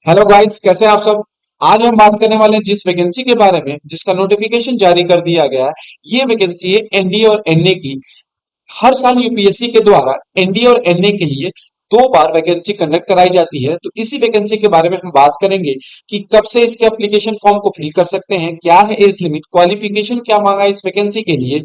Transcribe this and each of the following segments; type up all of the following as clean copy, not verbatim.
Hello guys, कैसे हैं आप सब। आज हम बात करने वाले हैं जिस वैकेंसी के बारे में जिसका नोटिफिकेशन जारी कर दिया गया है। ये वैकेंसी है एनडीए और एनए की। हर साल यूपीएससी के द्वारा एनडीए और एनए के लिए 2 बार वैकेंसी कंडक्ट कराई जाती है। तो इसी वैकेंसी के बारे में हम बात करेंगे कि कब से इसके एप्लीकेशन फॉर्म को फिल कर सकते हैं, क्या है एज लिमिट, क्वालिफिकेशन क्या मांगा है इस वैकेंसी के लिए,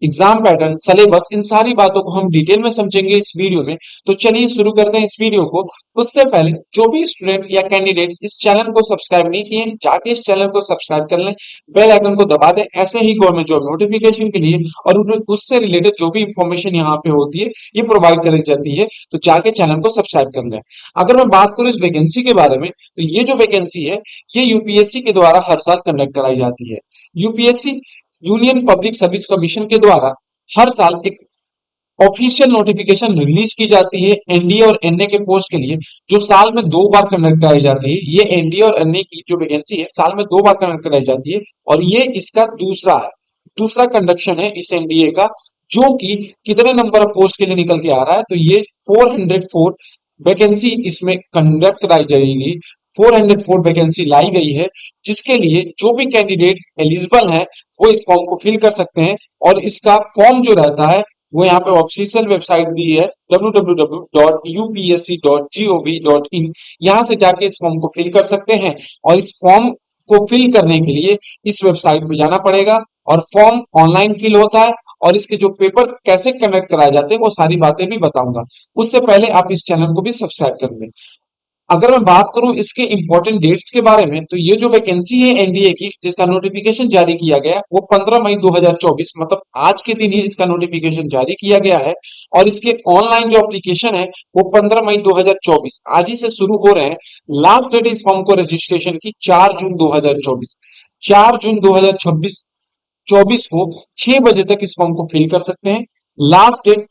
एग्जाम पैटर्न, सिलेबस, इन सारी बातों को हम डिटेल में समझेंगे इस वीडियो में। तो चलिए शुरू करते हैं इस वीडियो को। उससे पहले जो भी स्टूडेंट या कैंडिडेट इस चैनल को सब्सक्राइब नहीं किए हैं, जाके इस चैनल को सब्सक्राइब कर लें, बेल आइकन को दबा दें ऐसे ही गवर्नमेंट जॉब नोटिफिकेशन के लिए। और उससे रिलेटेड जो भी इंफॉर्मेशन यहाँ पे होती है ये प्रोवाइड करी जाती है। तो जाके चैनल को सब्सक्राइब कर लें। अगर मैं बात करूं इस वैकेंसी के बारे में, तो ये जो वैकेंसी है ये यूपीएससी के द्वारा हर साल कंडक्ट कराई जाती है। UPSC union public service commission के द्वारा हर साल एक ऑफिशियल नोटिफिकेशन रिलीज की जाती है एनडीए और एनए के पोस्ट के लिए, जो साल में 2 बार कंडक्ट कराई जाती है। ये एनडीए और एनए की जो वैकेंसी है साल में 2 बार कंडक्ट कराई जाती है। और ये इसका दूसरा कंडक्शन है इस एनडीए का, जो कि कितने नंबर ऑफ पोस्ट के लिए निकल के आ रहा है। तो ये 404 वैकेंसी इसमें कंडक्ट कराई जाएगी। 404 वैकेंसी लाई गई है, जिसके लिए जो भी कैंडिडेट एलिजिबल हैं वो इस फॉर्म को फिल कर सकते हैं। और इसका फॉर्म जो रहता है वो यहाँ पे ऑफिशियल वेबसाइट दी है www.upsc.gov.in। यहाँ से जाके इस फॉर्म को फिल कर सकते हैं। और इस फॉर्म को फिल करने के लिए इस वेबसाइट पे जाना पड़ेगा। और फॉर्म ऑनलाइन फिल होता है। और इसके जो पेपर कैसे कनेक्ट कराए जाते हैं वो सारी बातें भी बताऊंगा। उससे पहले आप इस चैनल को भी सब्सक्राइब कर लें। अगर मैं बात करूं इसके इंपॉर्टेंट डेट्स के बारे में, तो ये जो वैकेंसी है एनडीए की जिसका नोटिफिकेशन जारी किया गया वो 15 मई 2024 मतलब आज के दिन ही इसका नोटिफिकेशन जारी किया गया है। और इसके ऑनलाइन जो एप्लीकेशन है वो 15 मई 2024 आज ही से शुरू हो रहे हैं। लास्ट डेट इस फॉर्म को रजिस्ट्रेशन की 4 जून 2024, 4 जून 2026 24 को 6 बजे तक इस फॉर्म को फिल कर सकते हैं। लास्ट डेट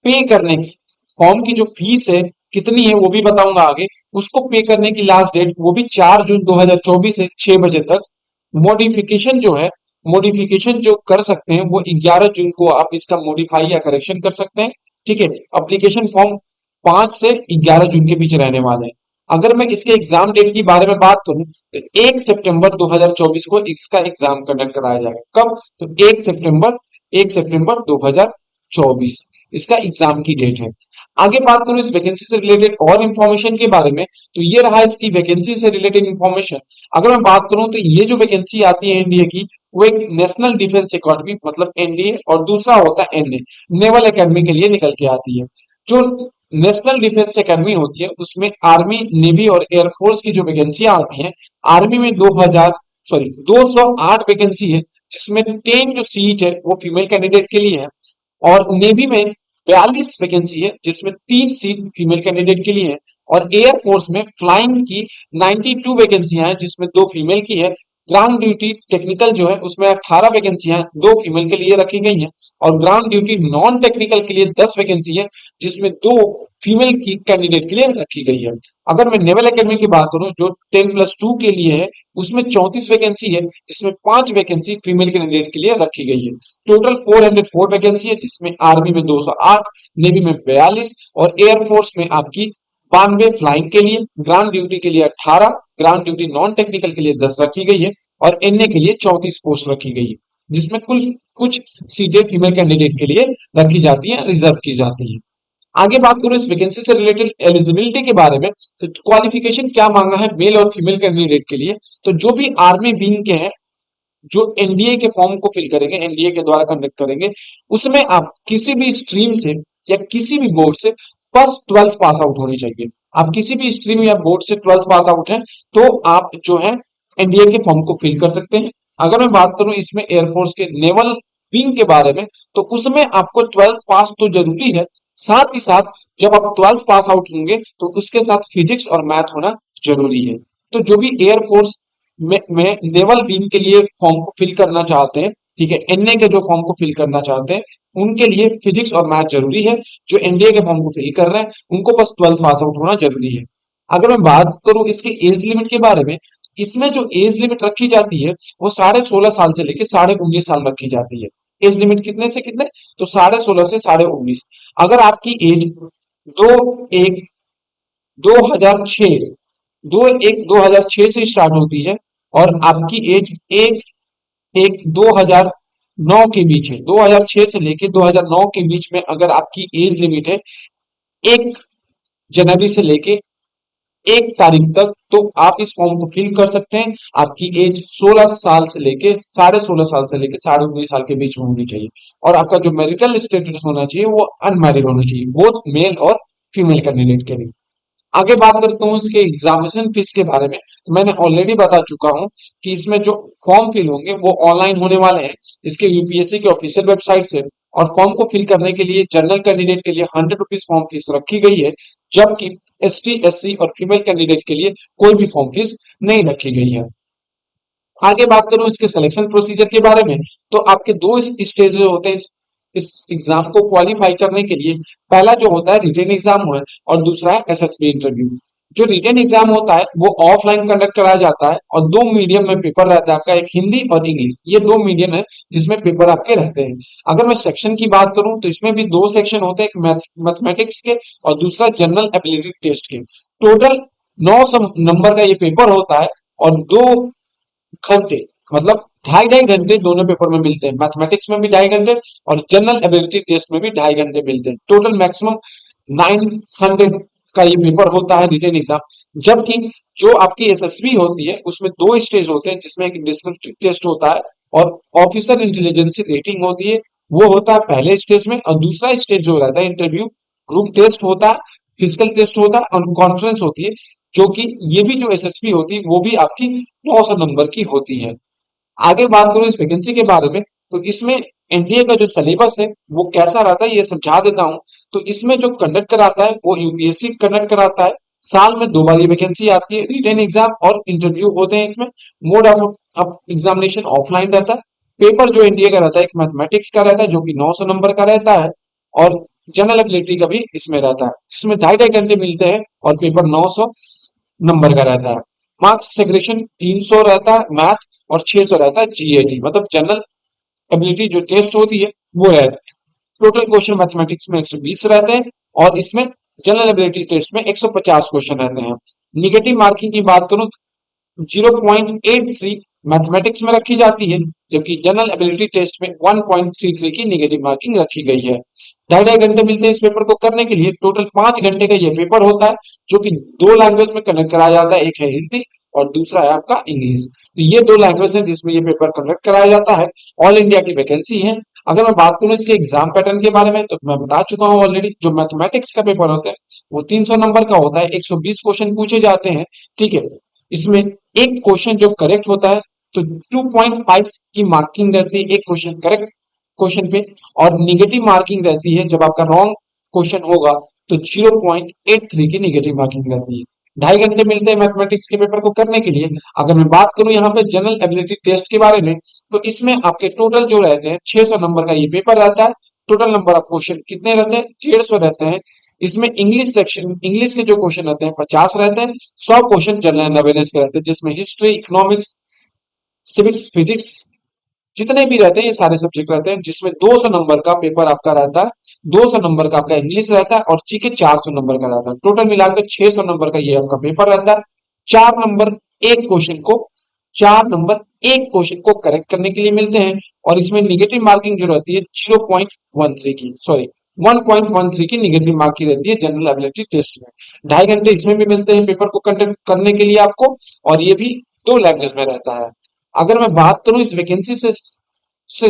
पे करने की, फॉर्म की जो फीस है कितनी है वो भी बताऊंगा आगे। उसको पे करने की लास्ट डेट वो भी 4 जून 2024 से 6 बजे तक। मॉडिफिकेशन जो है, मॉडिफिकेशन जो कर सकते हैं वो 11 जून को आप इसका मॉडिफाई या करेक्शन कर सकते हैं। ठीक है, एप्लीकेशन फॉर्म 5 से 11 जून के बीच रहने वाले हैं। अगर मैं इसके एग्जाम डेट की बारे में बात करूं, तो 1 सितंबर 2024 को इसका एग्जाम कंडक्ट कराया जाएगा। कब? तो 1 सितंबर 2024 इसका एग्जाम की डेट है। आगे बात करूं इस वैकेंसी से रिलेटेड और इंफॉर्मेशन के बारे में, तो ये रहा इसकी वैकेंसी से रिलेटेड इंफॉर्मेशन। अगर मैं बात करूं तो ये जो वैकेंसी आती है एनडीए की वो एक नेशनल डिफेंस अकेडमी मतलब एनडीए, और दूसरा होता है एनए, नेवल एकेडमी के लिए निकल के आती है। जो नेशनल डिफेंस एकेडमी होती है उसमें आर्मी, नेवी और एयरफोर्स की जो वैकेंसियां आती हैं, आर्मी में 208 वैकेंसी है, जिसमें 10 जो सीट है वो फीमेल कैंडिडेट के लिए है। और नेवी में 42 वैकेंसी है, जिसमें 3 सीट फीमेल कैंडिडेट के लिए है। और एयरफोर्स में फ्लाइंग की 92 वैकेंसियां हैं, जिसमें 2 फीमेल की है। ग्राउंड ड्यूटी टेक्निकल जो है उसमें 18 वैकेंसियां 2 फीमेल के लिए रखी गई हैं। और ग्राउंड ड्यूटी नॉन टेक्निकल के लिए 10 वैकेंसी है, जिसमें 2 फीमेल की कैंडिडेट के लिए रखी गई है। अगर मैं नेवल एकेडमी की बात करूं जो 10+2 के लिए है, उसमें 34 वैकेंसी है, जिसमें 5 वैकेंसी फीमेल कैंडिडेट के लिए रखी गई है। टोटल 404 वैकेंसी है, जिसमें आर्मी में 208, नेवी में 42 और एयरफोर्स में आपकी 92 फ्लाइंग के लिए, ग्राउंड ड्यूटी के लिए 18, ग्राउंड ड्यूटी नॉन टेक्निकल के लिए 10 रखी गई है। और एनए के लिए 34 पोस्ट रखी गई है, जिसमें कुल कुछ सीटें फीमेल कैंडिडेट के लिए रखी जाती है, रिजर्व की जाती है। आगे बात करूं इस वैकेंसी से रिलेटेड एलिजिबिलिटी के बारे में, तो क्वालिफिकेशन क्या मांगा है मेल और फीमेल कैंडिडेट के लिए। तो जो भी आर्मी विंग के हैं, जो एनडीए के फॉर्म को फिल करेंगे, एनडीए के द्वारा कंडक्ट करेंगे, उसमें आप किसी भी स्ट्रीम से या किसी भी बोर्ड से बस 12th पास आउट होनी चाहिए। आप किसी भी स्ट्रीम या बोर्ड से 12th पास आउट हैं तो आप जो है एनडीए के फॉर्म को फिल कर सकते हैं। अगर मैं बात करूं इसमें एयरफोर्स के नेवल विंग के बारे में, तो उसमें आपको 12th पास तो जरूरी है, साथ ही साथ जब आप 12th पास आउट होंगे तो उसके साथ फिजिक्स और मैथ होना जरूरी है। तो जो भी एयरफोर्स में नेवल विंग के लिए फॉर्म को फिल करना चाहते हैं, ठीक है, एनए के जो फॉर्म को फिल करना चाहते हैं उनके लिए फिजिक्स और मैथ जरूरी है। जो एनडीए के फॉर्म को फिल कर रहे हैं उनको बस 12th पास आउट होना जरूरी है। अगर मैं बात करूं इसके एज लिमिट के बारे में, इसमें जो एज लिमिट रखी जाती है वो 16.5 साल से लेकर 19.5 साल रखी जाती है। एज लिमिट कितने से कितने? तो 16.5 से 19.5। अगर आपकी एज 2/1/2006 2006 से स्टार्ट होती है और आपकी एज एक एक 2009 के बीच है। 2006 से लेके 2009 के बीच में अगर आपकी एज लिमिट है 1 जनवरी से लेके 1 तारीख तक, तो आप इस फॉर्म को फिल कर सकते हैं। आपकी एज 16 साल से लेके 16.5 साल से लेके 19.5 साल के बीच में होनी चाहिए और आपका जो मैरिटल स्टेटस होना चाहिए वो अनमैरिड होना चाहिए, बोथ मेल और फीमेल कैंडिडेट के लिए। आगे बात करता हूँ इसके एग्जामिनेशन फीस के बारे में। तो मैंने ऑलरेडी बता चुका हूँ कि इसमें जो फॉर्म फिल होंगे वो ऑनलाइन होने वाले हैं इसके यूपीएससी के ऑफिशियल वेबसाइट से। और फॉर्म को फिल करने के लिए जनरल कैंडिडेट के लिए 100 रुपीज फॉर्म फीस रखी गई है, जबकि एसटी एससी और फीमेल कैंडिडेट के लिए कोई भी फॉर्म फीस नहीं रखी गई है। आगे बात करूं इसके सिलेक्शन प्रोसीजर के बारे में, तो आपके दो स्टेज होते हैं इस एग्जाम को क्वालिफाई करने के लिए। पहला जो होता है रिटेन एग्जाम है और दूसरा है एसएसबी इंटरव्यू। जो रिटेन एग्जाम होता है वो ऑफलाइन कंडक्ट कराया जाता है और दो मीडियम में पेपर रहता है आपका, एक हिंदी और इंग्लिश, ये दो मीडियम है जिसमें पेपर आपके रहते हैं। अगर मैं सेक्शन की बात करूं तो इसमें भी दो सेक्शन होते हैं, एक मैथमेटिक्स के और दूसरा जनरल एबिलिटी टेस्ट के। टोटल 900 नंबर का ये पेपर होता है और 2 घंटे, मतलब 2.5 घंटे दोनों पेपर में मिलते हैं। मैथमेटिक्स में भी 2.5 घंटे और जनरल एबिलिटी टेस्ट में भी 2.5 घंटे मिलते हैं। टोटल मैक्सिमम 900 का ये पेपर होता है रिटेन एग्जाम। जबकि जो आपकी एसएसबी होती है उसमें दो स्टेज होते हैं, जिसमें एक डिस्क्रिप्टिव टेस्ट होता है और ऑफिसर इंटेलिजेंस रेटिंग होती है, वो होता है पहले स्टेज में। और दूसरा स्टेज जो रहता है इंटरव्यू ग्रुप टेस्ट होता है, फिजिकल टेस्ट होता है और कॉन्फ्रेंस होती है, जो कि ये भी जो एसएसबी होती है वो भी आपकी 900 नंबर की होती है। आगे बात करूं इस वैकेंसी के बारे में, तो इसमें एनडीए का जो सिलेबस है वो कैसा रहता है ये समझा देता हूं। तो इसमें जो कंडक्ट कराता है वो यूपीएससी कंडक्ट कराता है। साल में 2 बार ये वैकेंसी आती है, रिटेन एग्जाम और इंटरव्यू होते हैं इसमें। मोड ऑफ एग्जामिनेशन ऑफलाइन रहता है। पेपर जो एनडीए का रहता है एक मैथमेटिक्स का रहता है जो कि 900 नंबर का रहता है और जनरल एबिलिटी का भी इसमें रहता है, जिसमें 2.5 घंटे मिलते हैं और पेपर 900 नंबर का रहता है। मार्क्स सेग्रेशन 300 रहता है मैथ और 600 रहता है जीएटी, मतलब जनरल एबिलिटी जो टेस्ट होती है वो रहता है। टोटल क्वेश्चन मैथमेटिक्स में 120 रहते हैं और इसमें जनरल एबिलिटी टेस्ट में 150 क्वेश्चन रहते हैं। निगेटिव मार्किंग की बात करूं 0.83 मैथमेटिक्स में रखी जाती है, जबकि जनरल एबिलिटी टेस्ट में 1.33 की निगेटिव मार्किंग रखी गई है। 2.5 घंटे मिलते हैं इस पेपर को करने के लिए। टोटल 5 घंटे का ये पेपर होता है जो कि दो लैंग्वेज में कंडक्ट कराया जाता है, एक है हिंदी और दूसरा है आपका इंग्लिश। तो ये दो लैंग्वेज है जिसमें ये पेपर कंडक्ट कराया जाता है। ऑल इंडिया की वैकेंसी है। अगर मैं बात करूं इसके एग्जाम पैटर्न के बारे में तो मैं बता चुका हूं ऑलरेडी। जो मैथमेटिक्स का पेपर होता है वो 300 नंबर का होता है, 120 क्वेश्चन पूछे जाते हैं, ठीक है। इसमें एक क्वेश्चन जो करेक्ट होता है तो 2.5 की मार्किंग रहती है एक क्वेश्चन करेक्ट क्वेश्चन पे, और निगेटिव मार्किंग रहती है जब आपका रॉन्ग क्वेश्चन होगा तो 0.83 की निगेटिव मार्किंग रहती है। 2.5 घंटे मिलते हैं मैथमेटिक्स के पेपर को करने के लिए। अगर मैं बात करूं यहाँ पे जनरल एबिलिटी टेस्ट के बारे में, तो इसमें आपके टोटल जो रहते हैं 600 नंबर का ये पेपर रहता है। टोटल नंबर ऑफ क्वेश्चन कितने रहते हैं 150 रहते हैं। इसमें इंग्लिश सेक्शन इंग्लिश के जो क्वेश्चन रहते हैं 50 रहते हैं। 100 क्वेश्चन जनरल अवेयरनेस के रहते हैं, जिसमें हिस्ट्री, इकोनॉमिक्स, सिविक्स, फिजिक्स जितने भी रहते हैं ये सारे सब्जेक्ट रहते हैं, जिसमें 200 नंबर का पेपर आपका रहता है। 200 नंबर का आपका इंग्लिश रहता है और जीके 400 नंबर का रहता है। टोटल मिलाकर 600 नंबर का ये आपका पेपर रहता है। 4 नंबर एक क्वेश्चन को 4 नंबर एक क्वेश्चन को करेक्ट करने के लिए मिलते हैं और इसमें निगेटिव मार्किंग जो रहती है 0.13 की, सॉरी 1.13 की निगेटिव मार्क की रहती है जनरल एबिलिटी टेस्ट में। 2.5 घंटे इसमें भी मिलते हैं पेपर को कंडक्ट करने के लिए आपको, और ये भी दो लैंग्वेज में रहता है। अगर मैं बात करूं इस वैकेंसी से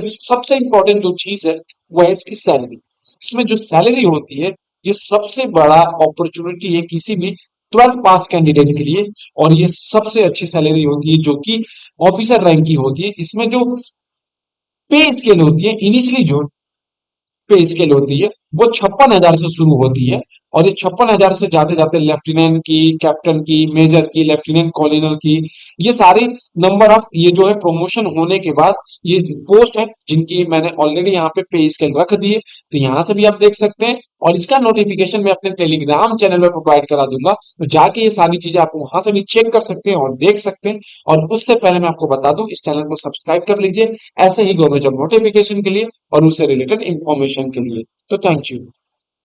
सबसे इंपॉर्टेंट जो चीज है वो है इसकी सैलरी। इसमें जो सैलरी होती है ये सबसे बड़ा अपॉर्चुनिटी है किसी भी 12th पास कैंडिडेट के लिए, और ये सबसे अच्छी सैलरी होती है जो कि ऑफिसर रैंक की होती है। इसमें जो पे स्केल होती है इनिशियली जो पे स्केल होती है वो 56,000 से शुरू होती है, और ये 56,000 से जाते जाते लेफ्टिनेंट की, कैप्टन की, मेजर की, लेफ्टिनेंट कॉलोनल की, ये सारी नंबर ऑफ ये जो है प्रमोशन होने के बाद ये पोस्ट है जिनकी मैंने ऑलरेडी यहाँ पे स्केल रख दिए, तो यहाँ से भी आप देख सकते हैं। और इसका नोटिफिकेशन मैं अपने टेलीग्राम चैनल पर प्रोवाइड करा दूंगा, तो जाके ये सारी चीजें आप वहां से भी चेक कर सकते हैं और देख सकते हैं। और उससे पहले मैं आपको बता दूं इस चैनल को सब्सक्राइब कर लीजिए ऐसे ही गवर्नमेंट जॉब नोटिफिकेशन के लिए और उससे रिलेटेड इंफॉर्मेशन के लिए। तो थैंक यू।